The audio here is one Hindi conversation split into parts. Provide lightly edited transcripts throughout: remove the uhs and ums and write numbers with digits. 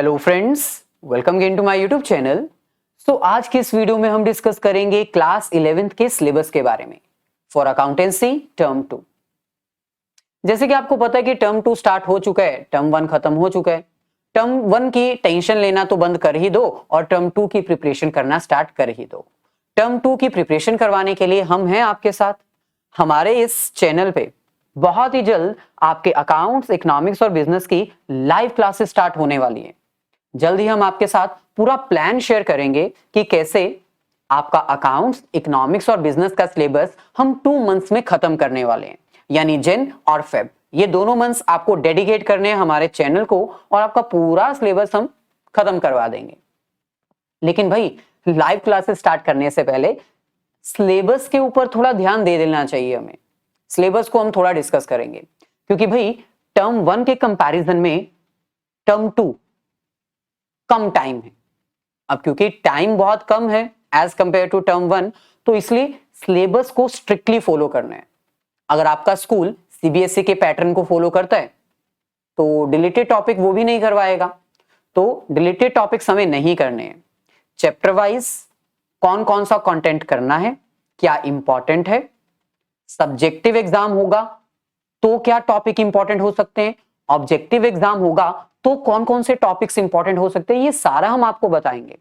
Hello friends, welcome again to my YouTube channel. So आज के इस वीडियो में हम डिस्कस करेंगे क्लास 11th के सिलेबस के बारे में फॉर अकाउंटेंसी टर्म 2। जैसे कि आपको पता है कि टर्म 2 स्टार्ट हो चुका है, टर्म 1 खत्म हो चुका है। टर्म 1 की टेंशन लेना तो बंद कर ही दो और टर्म 2 की प्रिपरेशन करना स्टार्ट कर ही दो। टर्म 2 की प्रिपरेशन करवाने के लिए हम हैं आपके साथ। हमारे इस चैनल पे बहुत ही जल्द आपके अकाउंट्स, इकोनॉमिक्स और बिजनेस की लाइव क्लासेस स्टार्ट होने वाली है। जल्द ही हम आपके साथ पूरा प्लान शेयर करेंगे कि कैसे आपका अकाउंट्स, इकोनॉमिक्स और बिजनेस का सिलेबस हम 2 मंथ्स में खत्म करने वाले हैं, यानी जन और फेब। ये दोनों मंथ्स आपको डेडिकेट करने हैं हमारे चैनल को और आपका पूरा सिलेबस हम खत्म करवा देंगे। लेकिन भाई, लाइव क्लासेस स्टार्ट करने से पहले सिलेबस के ऊपर थोड़ा ध्यान दे देना चाहिए हमें। सिलेबस को हम थोड़ा डिस्कस करेंगे क्योंकि भाई टर्म 1 के कंपैरिजन में टर्म 2 कम टाइम है। अब क्योंकि टाइम बहुत कम है एज कंपेयर टू टर्म 1, तो इसलिए सिलेबस को स्ट्रिक्टली फॉलो करना है। अगर आपका स्कूल सीबीएसई के पैटर्न को फॉलो करता है तो डिलीटेड टॉपिक वो भी नहीं करवाएगा। तो डिलीटेड टॉपिक्स हमें नहीं करने हैं। चैप्टर वाइज कौन कौन सा कंटेंट करना है, क्या इंपॉर्टेंट है, सब्जेक्टिव एग्जाम होगा तो क्या टॉपिक इंपॉर्टेंट हो सकते हैं, ऑब्जेक्टिव एग्जाम होगा तो कौन कौन से टॉपिक्स इंपॉर्टेंट हो सकते हैं, ये सारा हम आपको बताएंगे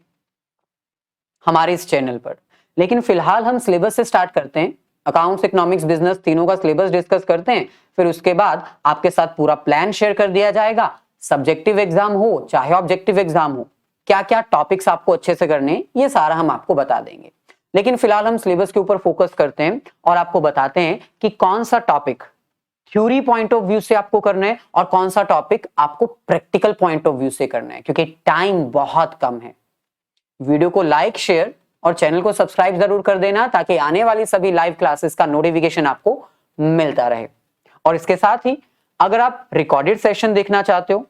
हमारे इस चैनल पर। लेकिन फिलहाल हम सिलेबस से स्टार्ट करते हैं। अकाउंट्स, इकोनॉमिक्स, बिजनेस तीनों का सिलेबस डिस्कस करते हैं। फिर उसके बाद आपके साथ पूरा प्लान शेयर कर दिया जाएगा। सब्जेक्टिव एग्जाम हो चाहे ऑब्जेक्टिव एग्जाम हो, क्या क्या टॉपिक्स आपको अच्छे से करने हैं, ये सारा हम आपको बता देंगे। लेकिन फिलहाल हम सिलेबस के ऊपर फोकस करते हैं और आपको बताते हैं कि कौन सा topic theory point of view से आपको करना है और कौन सा टॉपिक आपको प्रैक्टिकल पॉइंट ऑफ व्यू से करना है, क्योंकि टाइम बहुत कम है। वीडियो को लाइक, शेयर और चैनल को सब्सक्राइब जरूर कर देना ताकि आने वाली सभी लाइव क्लासेस का नोटिफिकेशन आपको मिलता रहे। और इसके साथ ही अगर आप रिकॉर्डेड सेशन देखना चाहते हो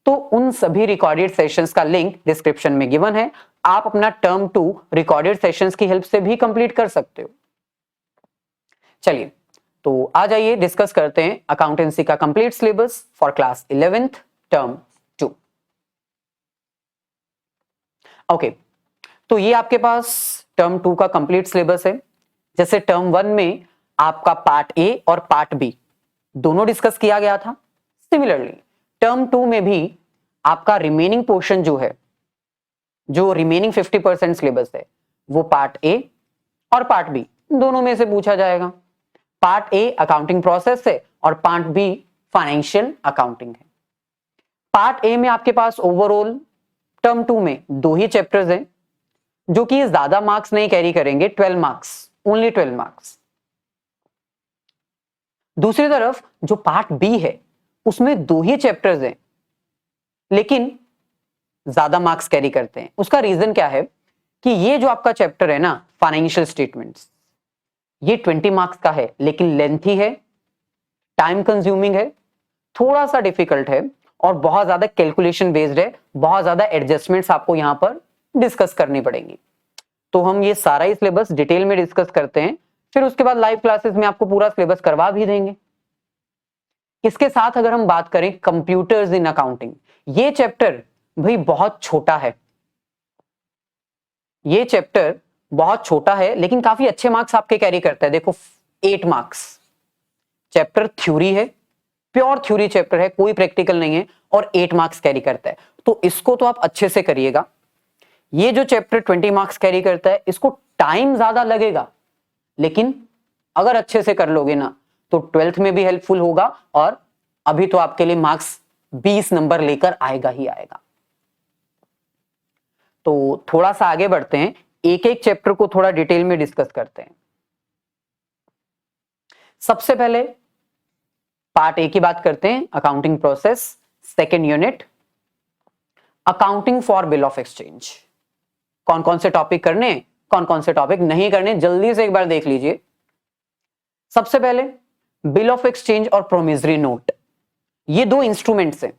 तो उन सभी रिकॉर्डेड सेशंस का लिंक डिस्क्रिप्शन में गिवन है। आप अपना टर्म 2 रिकॉर्डेड सेशंस की हेल्प से भी कंप्लीट कर सकते हो। चलिए, तो आ जाइए डिस्कस करते हैं अकाउंटेंसी का complete syllabus for class 11th term 2। Okay, तो ये आपके पास टर्म 2 का कंप्लीट सिलेबस है। जैसे टर्म 1 में आपका पार्ट ए और पार्ट बी दोनों डिस्कस किया गया था, सिमिलरली टर्म 2 में भी आपका रिमेनिंग पोर्शन जो है, जो रिमेनिंग 50% सिलेबस है, वो पार्ट ए और पार्ट बी दोनों में से पूछा जाएगा। पार्ट ए अकाउंटिंग प्रोसेस है और पार्ट बी फाइनेंशियल अकाउंटिंग है। पार्ट ए में आपके पास ओवरऑल टर्म 2 में 2 ही चैप्टर्स हैं जो कि ज्यादा मार्क्स नहीं कैरी करेंगे, 12 मार्क्स, ओनली 12 मार्क्स। दूसरी तरफ जो पार्ट बी है उसमें 2 ही चैप्टर्स हैं लेकिन ज्यादा मार्क्स कैरी करते हैं। उसका रीजन क्या है कि ये जो आपका चैप्टर है ना, फाइनेंशियल स्टेटमेंट्स, ये 20 मार्क्स का है लेकिन लेंथी है, टाइम कंज्यूमिंग है, थोड़ा सा डिफिकल्ट है और बहुत ज्यादा कैलकुलेशन बेस्ड है। बहुत ज्यादा एडजस्टमेंट्स आपको यहां पर डिस्कस करनी पड़ेंगी। तो हम ये सारा ही सिलेबस डिटेल में डिस्कस करते हैं, फिर उसके बाद लाइव क्लासेस में आपको पूरा सिलेबस करवा भी देंगे। इसके साथ अगर हम बात करें कंप्यूटर्स इन अकाउंटिंग, ये चैप्टर भाई बहुत छोटा है। ये चैप्टर बहुत छोटा है लेकिन काफी अच्छे मार्क्स आपके कैरी करता है। देखो 8 मार्क्स चैप्टर थ्योरी है, प्योर थ्योरी चैप्टर है, कोई प्रैक्टिकल नहीं है और 8 मार्क्स कैरी करता है। तो इसको तो आप अच्छे से करिएगा। ये जो चैप्टर 20 मार्क्स कैरी करता है, इसको टाइम ज्यादा लगेगा लेकिन अगर अच्छे से कर लोगे ना तो 12th में भी हेल्पफुल होगा और अभी तो आपके लिए मार्क्स 20 नंबर लेकर आएगा ही आएगा। तो थोड़ा सा आगे बढ़ते हैं, एक एक चैप्टर को थोड़ा डिटेल में डिस्कस करते हैं। सबसे पहले पार्ट ए की बात करते हैं, accounting process, second unit, accounting for bill of exchange. कौन कौन से टॉपिक करने, कौन कौन से टॉपिक नहीं करने, जल्दी से एक बार देख लीजिए। सबसे पहले बिल ऑफ एक्सचेंज और प्रोमिसरी नोट, ये 2 इंस्ट्रूमेंट्स हैं,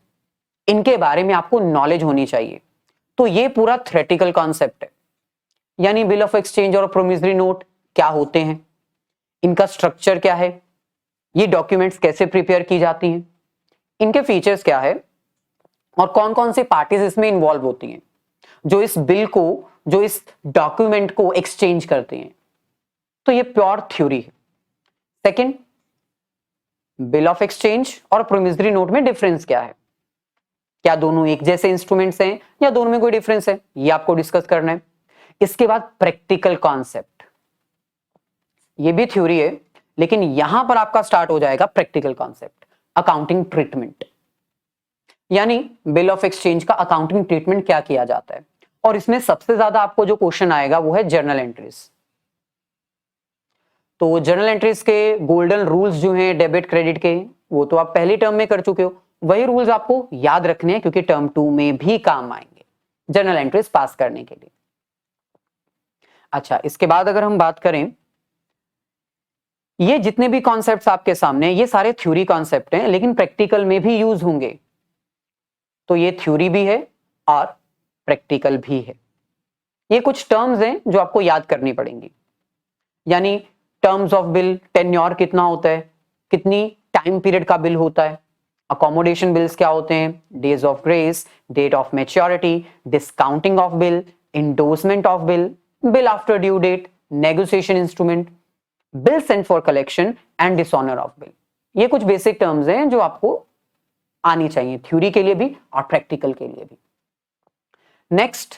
इनके बारे में आपको नॉलेज होनी चाहिए। तो ये पूरा थ्योरेटिकल कॉन्सेप्ट है, यानी बिल ऑफ एक्सचेंज और प्रोमिसरी नोट क्या होते हैं, इनका स्ट्रक्चर क्या है, ये डॉक्यूमेंट्स कैसे प्रिपेयर की जाती हैं, इनके फीचर्स क्या है, और कौन कौन सी पार्टीज इसमें इन्वॉल्व होती हैं जो इस बिल को, जो इस डॉक्यूमेंट को एक्सचेंज करती हैं। तो ये प्योर थ्योरी है। सेकंड, बिल ऑफ एक्सचेंज और प्रोमिसरी नोट में डिफरेंस क्या है, क्या दोनों एक जैसे इंस्ट्रूमेंट्स हैं या दोनों में कोई डिफरेंस है, ये आपको डिस्कस करना है। इसके बाद प्रैक्टिकल कॉन्सेप्ट, ये भी थ्योरी है लेकिन यहां पर आपका स्टार्ट हो जाएगा प्रैक्टिकल कॉन्सेप्ट, अकाउंटिंग ट्रीटमेंट, यानी बिल ऑफ एक्सचेंज का अकाउंटिंग ट्रीटमेंट क्या किया जाता है। और इसमें सबसे ज्यादा आपको जो क्वेश्चन आएगा वो है जर्नल एंट्रीज। तो जर्नल एंट्रीज के गोल्डन रूल्स जो हैं डेबिट क्रेडिट के, वो तो आप पहली टर्म में कर चुके हो, वही रूल्स आपको याद रखने हैं क्योंकि टर्म 2 में भी काम आएंगे जर्नल एंट्रीज पास करने के लिए। अच्छा, इसके बाद अगर हम बात करें, ये जितने भी कॉन्सेप्ट्स आपके सामने, ये सारे थ्योरी कॉन्सेप्ट हैं लेकिन प्रैक्टिकल में भी यूज होंगे। तो ये थ्योरी भी है और प्रैक्टिकल भी है। ये कुछ टर्म्स हैं जो आपको याद करनी पड़ेंगी, यानी टर्म्स ऑफ बिल, टेन्योर कितना होता है, कितनी टाइम पीरियड का बिल होता है, अकोमोडेशन बिल्स क्या होते हैं, days of grace, date of maturity, discounting of bill, endorsement of bill, bill after due date, negotiation instrument, bill sent for collection and dishonour of bill. ये कुछ बेसिक टर्म्स हैं जो आपको आनी चाहिए थ्योरी के लिए भी और प्रैक्टिकल के लिए भी। नेक्स्ट,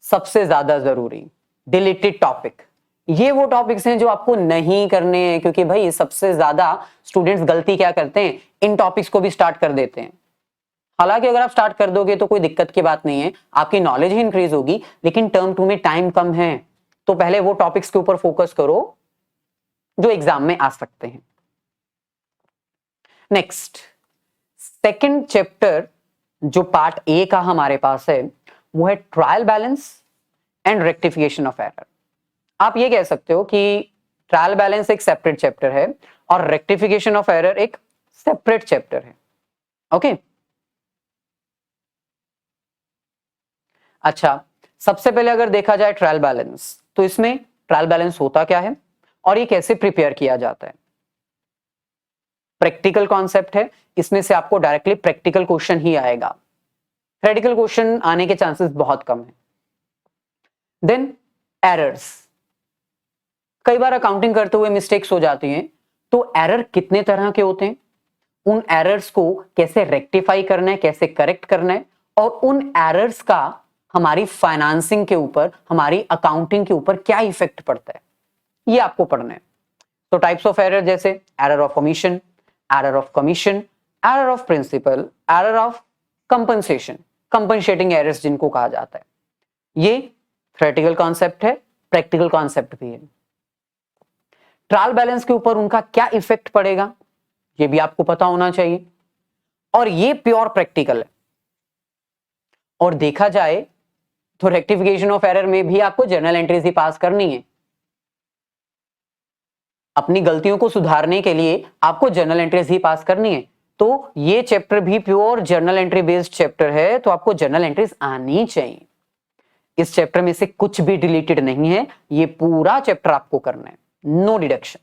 सबसे ज्यादा जरूरी डिलीटेड टॉपिक। ये वो टॉपिक्स हैं जो आपको नहीं करने हैं क्योंकि भाई सबसे ज्यादा स्टूडेंट्स गलती क्या करते हैं, इन टॉपिक्स को भी स्टार्ट कर देते हैं। हालांकि अगर आप स्टार्ट कर दोगे तो कोई दिक्कत की बात नहीं है, आपकी नॉलेज ही इंक्रीज होगी, लेकिन टर्म 2 में टाइम कम है तो पहले वो टॉपिक्स के ऊपर फोकस करो जो एग्जाम में आ सकते हैं। नेक्स्ट, सेकंड चैप्टर जो पार्ट ए का हमारे पास है वो है trial balance and rectification of error. आप ये कह सकते हो कि ट्रायल बैलेंस एक सेपरेट चैप्टर है और रेक्टिफिकेशन ऑफ एरर एक सेपरेट चैप्टर है। ओके, अच्छा, सबसे पहले अगर देखा जाए ट्रायल बैलेंस, तो इसमें ट्रायल बैलेंस होता क्या है और ये कैसे प्रिपेयर किया जाता है। प्रैक्टिकल कॉन्सेप्ट है, इसमें से आपको डायरेक्टली प्रैक्टिकल क्वेश्चन ही आएगा, थ्योरेटिकल क्वेश्चन आने के चांसेस बहुत कम है। देन एरर्स, कई बार अकाउंटिंग करते हुए मिस्टेक्स हो जाती हैं, तो एरर कितने तरह के होते हैं, उन एरर्स को कैसे रेक्टिफाई करना है, कैसे करेक्ट करना है, और उन एरर्स का हमारी फाइनेंसिंग के ऊपर, हमारी अकाउंटिंग के ऊपर क्या इफेक्ट पड़ता है, ये आपको पढ़ना है। तो टाइप्स ऑफ एरर जैसे error of commission, error of commission, error of principle, error of compensation, compensating errors जिनको कहा जाता है, ये थ्योरेटिकल कॉन्सेप्ट है, प्रैक्टिकल कॉन्सेप्ट भी है। ट्रायल बैलेंस के ऊपर उनका क्या इफेक्ट पड़ेगा ये भी आपको पता होना चाहिए, और ये प्योर प्रैक्टिकल है। और देखा जाए तो रेक्टिफिकेशन ऑफ एरर में भी आपको जर्नल एंट्रीज ही पास करनी है। अपनी गलतियों को सुधारने के लिए आपको जर्नल एंट्रीज ही पास करनी है। तो ये चैप्टर भी pure journal entry based chapter है, तो आपको जर्नल एंट्रीज आनी चाहिए। इस चैप्टर में से कुछ भी डिलीटेड नहीं है, ये पूरा चैप्टर आपको करना है, नो डिडक्शन।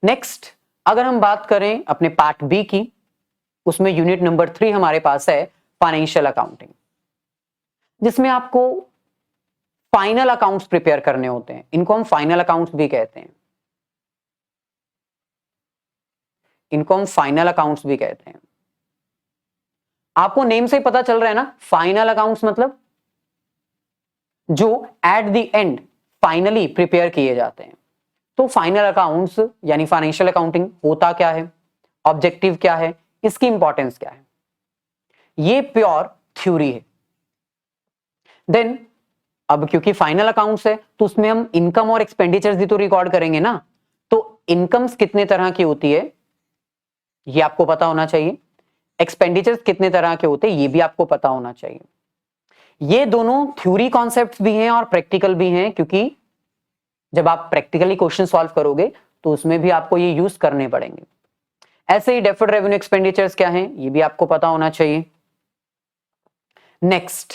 नेक्स्ट, अगर हम बात करें अपने पार्ट बी की, उसमें यूनिट नंबर 3 हमारे पास है फाइनेंशियल अकाउंटिंग, जिसमें आपको फाइनल अकाउंट्स प्रिपेयर करने होते हैं। इनको हम फाइनल अकाउंट्स भी कहते हैं, इनको हम फाइनल अकाउंट्स भी कहते हैं। आपको नेम से ही पता चल रहा है ना, फाइनल अकाउंट्स मतलब जो at the end finally prepare किए जाते हैं। तो फाइनल अकाउंट्स यानी फाइनेंशियल अकाउंटिंग होता क्या है, ऑब्जेक्टिव क्या है, इसकी इंपॉर्टेंस क्या है, ये प्योर थ्योरी है। देन अब क्योंकि फाइनल अकाउंट्स है तो उसमें हम इनकम और एक्सपेंडिचर्स भी तो रिकॉर्ड करेंगे ना, तो इनकम्स कितने तरह की होती है ये आपको पता होना चाहिए, एक्सपेंडिचर्स कितने तरह के होते हैं ये भी आपको पता होना चाहिए। ये दोनों थ्योरी कॉन्सेप्ट्स भी हैं और प्रैक्टिकल भी हैं, क्योंकि जब आप प्रैक्टिकली क्वेश्चन सॉल्व करोगे तो उसमें भी आपको ये यूज करने पड़ेंगे। ऐसे ही डेफर्ड रेवेन्यू एक्सपेंडिचर्स क्या हैं ये भी आपको पता होना चाहिए। नेक्स्ट,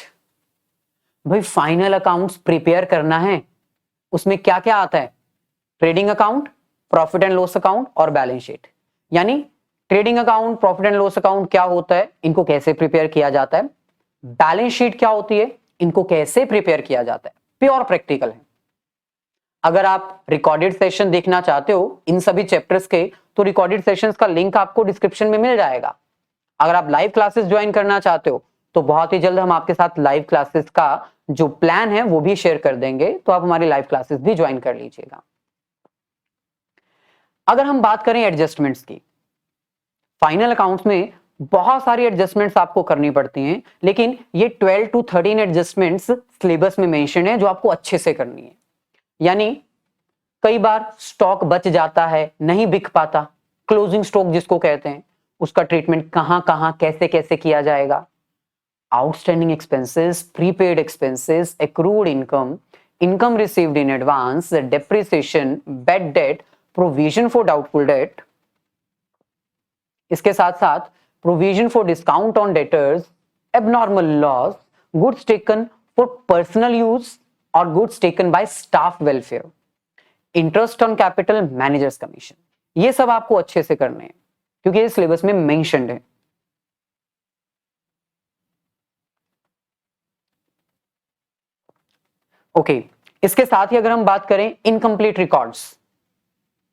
भाई फाइनल अकाउंट्स प्रिपेयर करना है, उसमें क्या क्या आता है, trading account, profit and loss account और बैलेंस शीट। यानी trading account, profit and loss account क्या होता है, इनको कैसे प्रिपेयर किया जाता है, बैलेंस शीट क्या होती है, इनको कैसे प्रिपेयर किया जाता है, प्योर प्रैक्टिकल है। अगर आप रिकॉर्डेड सेशन देखना चाहते हो इन सभी चैप्टर्स के, तो रिकॉर्डेड सेशंस का लिंक आपको डिस्क्रिप्शन में मिल जाएगा। अगर आप लाइव क्लासेस ज्वाइन करना चाहते हो तो बहुत ही जल्द हम आपके साथ लाइव क्लासेस का जो प्लान है वो भी शेयर कर देंगे, तो आप हमारी लाइव क्लासेस भी ज्वाइन कर लीजिएगा। अगर हम बात करें एडजस्टमेंट्स की, फाइनल अकाउंट्स में बहुत सारी एडजस्टमेंट्स आपको करनी पड़ती हैं, लेकिन ये 12 to 13 एडजस्टमेंट्स सिलेबस में मेंशन है जो आपको अच्छे से करनी है। यानी कई बार स्टॉक बच जाता है, नहीं बिक पाता, क्लोजिंग स्टॉक जिसको कहते हैं, उसका ट्रीटमेंट कहां कहां कैसे कैसे किया जाएगा, outstanding expenses, prepaid expenses, accrued income, income received in advance, depreciation, bad debt, provision for doubtful debt, इसके साथ साथ provision for discount on debtors, abnormal loss, goods taken for personal use और goods taken by staff welfare, interest on capital, managers commission, ये सब आपको अच्छे से करने हैं क्योंकि ये सिलेबस में मेंशन्ड है। ओके, इसके साथ ही अगर हम बात करें इनकम्प्लीट रिकॉर्ड्स,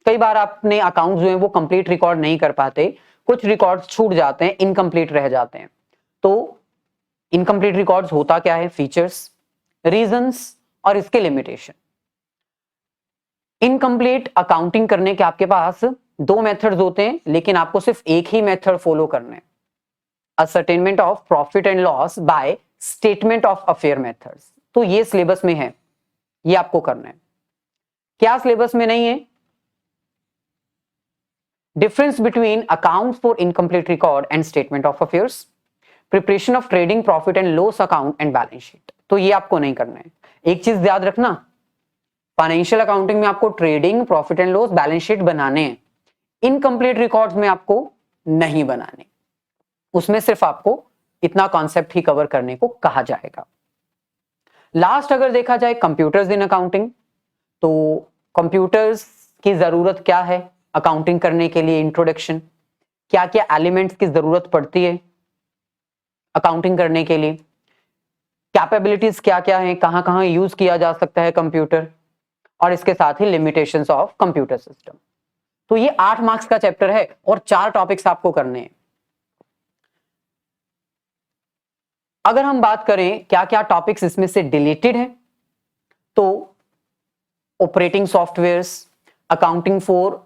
कई बार आपने अकाउंट जो है वो कंप्लीट रिकॉर्ड नहीं कर पाते, कुछ रिकॉर्ड्स छूट जाते हैं, इनकम्प्लीट रह जाते हैं। तो इनकम्प्लीट रिकॉर्ड्स होता क्या है, फीचर्स, रीजंस और इसके लिमिटेशन। इनकम्प्लीट अकाउंटिंग करने के आपके पास दो मेथड्स होते हैं, लेकिन आपको सिर्फ एक ही मेथड फॉलो करना है, ascertainment of profit and loss by statement of affair methods. तो ये सिलेबस में है, ये आपको करना है। क्या सिलेबस में नहीं है, difference between accounts for incomplete record and statement of affairs, preparation of trading profit and loss account and balance sheet, तो ये आपको नहीं करना है। एक चीज याद रखना, फाइनेंशियल अकाउंटिंग में आपको trading profit and loss balance sheet बनाने हैं, इनकम्प्लीट रिकॉर्ड्स में आपको नहीं बनाने, उसमें सिर्फ आपको इतना कॉन्सेप्ट ही कवर करने को कहा जाएगा। लास्ट अगर देखा जाए कंप्यूटर्स इन अकाउंटिंग, तो कंप्यूटर्स की जरूरत क्या है अकाउंटिंग करने के लिए, इंट्रोडक्शन, क्या क्या एलिमेंट्स की जरूरत पड़ती है अकाउंटिंग करने के लिए, कैपेबिलिटीज क्या क्या है, कहां कहां यूज किया जा सकता है कंप्यूटर, और इसके साथ ही लिमिटेशंस ऑफ कंप्यूटर सिस्टम। तो ये 8 मार्क्स का चैप्टर है और 4 टॉपिक्स आपको करने हैं। अगर हम बात करें क्या क्या टॉपिक्स इसमें से डिलीटेड है, तो operating softwares, accounting for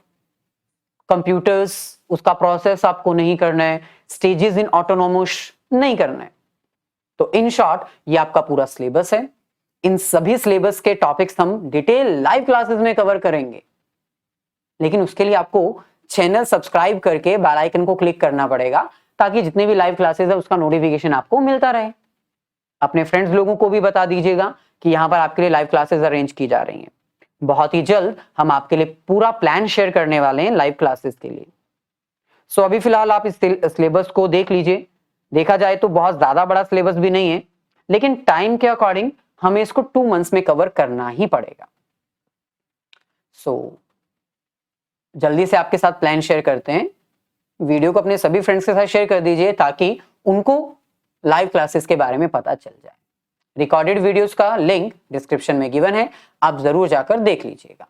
computers, उसका प्रोसेस आपको नहीं करना है, स्टेजेस इन ऑटोनोमस नहीं करना है। तो इन शॉर्ट ये आपका पूरा सिलेबस है। इन सभी सिलेबस के टॉपिक्स हम डिटेल लाइव क्लासेस में कवर करेंगे, लेकिन उसके लिए आपको चैनल सब्सक्राइब करके बेल आइकन को क्लिक करना पड़ेगा ताकि जितने भी लाइव क्लासेस है उसका नोटिफिकेशन आपको मिलता रहे। अपने फ्रेंड्स लोगों को भी बता दीजिएगा कि यहाँ पर आपके लिए लाइव क्लासेस अरेंज की जा रही हैं। बहुत ही जल्द हम आपके लिए पूरा प्लान शेयर करने वाले हैं लाइव क्लासेस के लिए। सो अभी फिलहाल आप इस सिलेबस को देख लीजिए। देखा जाए तो बहुत ज्यादा बड़ा सिलेबस भी नहीं है, लेकिन टाइम के अकॉर्डिंग हमें इसको 2 मंथ्स में कवर करना ही पड़ेगा। सो जल्दी से आपके साथ प्लान शेयर करते हैं। वीडियो को अपने सभी फ्रेंड्स के साथ शेयर कर दीजिए ताकि उनको लाइव क्लासेस के बारे में पता चल जाए। रिकॉर्डेड वीडियोस का लिंक डिस्क्रिप्शन में गिवन है, आप जरूर जाकर देख लीजिएगा।